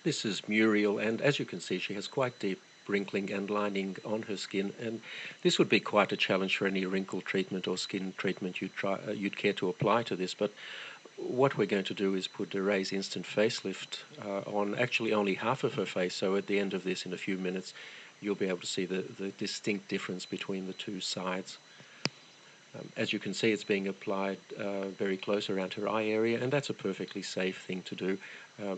This is Muriel, and as you can see, she has quite deep wrinkling and lining on her skin, and this would be quite a challenge for any wrinkle treatment or skin treatment you'd care to apply to this. But what we're going to do is put a Raise Instant Facelift on actually only half of her face, so at the end of this, in a few minutes, you'll be able to see the distinct difference between the two sides. As you can see, it's being applied very close around her eye area, and that's a perfectly safe thing to do.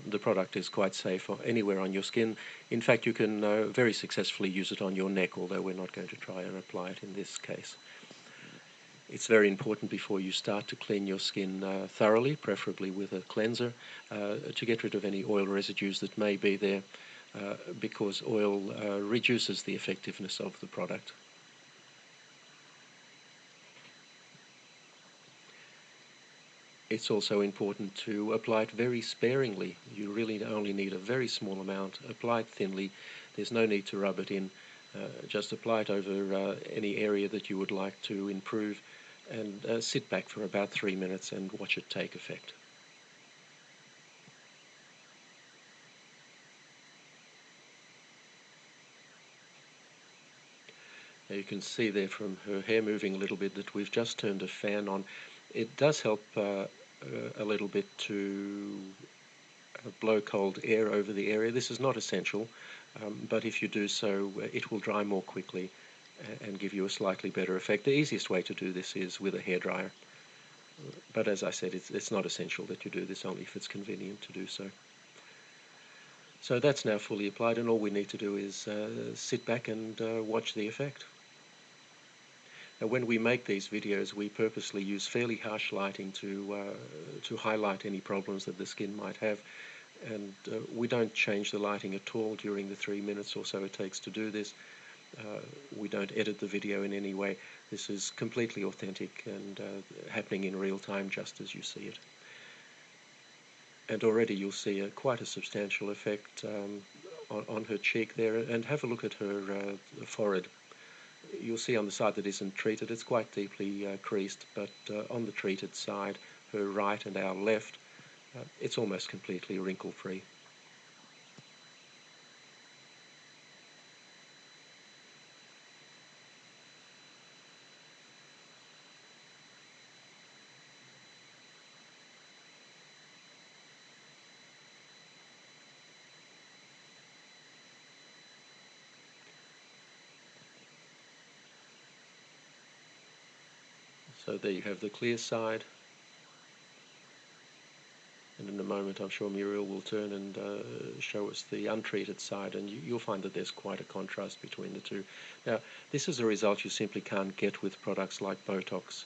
The product is quite safe anywhere on your skin. In fact, you can very successfully use it on your neck, although we're not going to try and apply it in this case. It's very important before you start to clean your skin thoroughly, preferably with a cleanser, to get rid of any oil residues that may be there, because oil reduces the effectiveness of the product. It's also important to apply it very sparingly. You really only need a very small amount. Apply it thinly. There's no need to rub it in. Just apply it over any area that you would like to improve, and sit back for about 3 minutes and watch it take effect. Now you can see there from her hair moving a little bit that we've just turned a fan on. It does help a little bit to blow cold air over the area. This is not essential, but if you do so, it will dry more quickly and give you a slightly better effect. The easiest way to do this is with a hairdryer, but as I said, it's not essential that you do this, only if it's convenient to do so. So that's now fully applied, and all we need to do is sit back and watch the effect. Now, when we make these videos, we purposely use fairly harsh lighting to highlight any problems that the skin might have, and we don't change the lighting at all during the 3 minutes or so it takes to do this. We don't edit the video in any way. This is completely authentic and happening in real time, just as you see it. And already you'll see quite a substantial effect on her cheek there, and have a look at her forehead. You'll see on the side that isn't treated, it's quite deeply creased, but on the treated side, her right and our left, it's almost completely wrinkle-free. So there you have the clear side, and in a moment I'm sure Muriel will turn and show us the untreated side, and you'll find that there's quite a contrast between the two. Now, this is a result you simply can't get with products like Botox.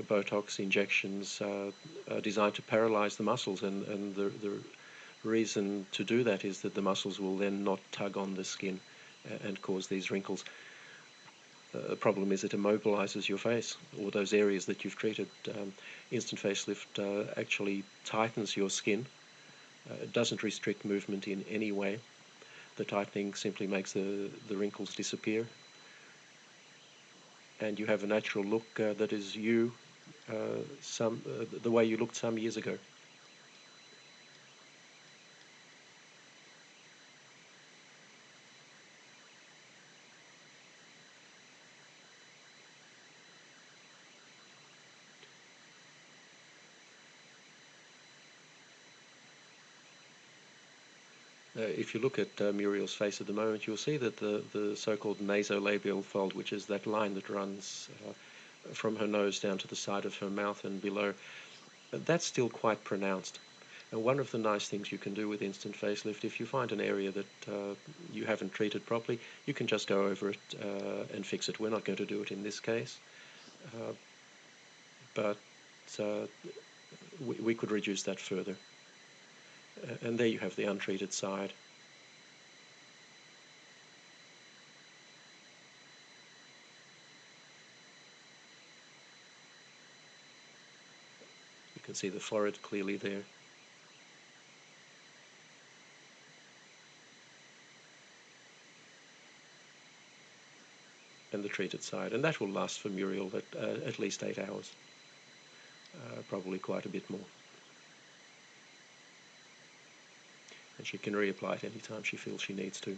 Botox injections are designed to paralyze the muscles, and the reason to do that is that the muscles will then not tug on the skin and cause these wrinkles. The problem is it immobilizes your face, or those areas that you've treated. Instant facelift actually tightens your skin. It doesn't restrict movement in any way. The tightening simply makes the wrinkles disappear, and you have a natural look that is you, the way you looked some years ago. If you look at Muriel's face at the moment, you'll see that the so-called nasolabial fold, which is that line that runs from her nose down to the side of her mouth and below, that's still quite pronounced. And one of the nice things you can do with instant facelift, if you find an area that you haven't treated properly, you can just go over it and fix it. We're not going to do it in this case, but we could reduce that further. And there you have the untreated side. You can see the forehead clearly there. And the treated side. And that will last for Muriel at least 8 hours. Probably quite a bit more. and she can reapply it anytime she feels she needs to.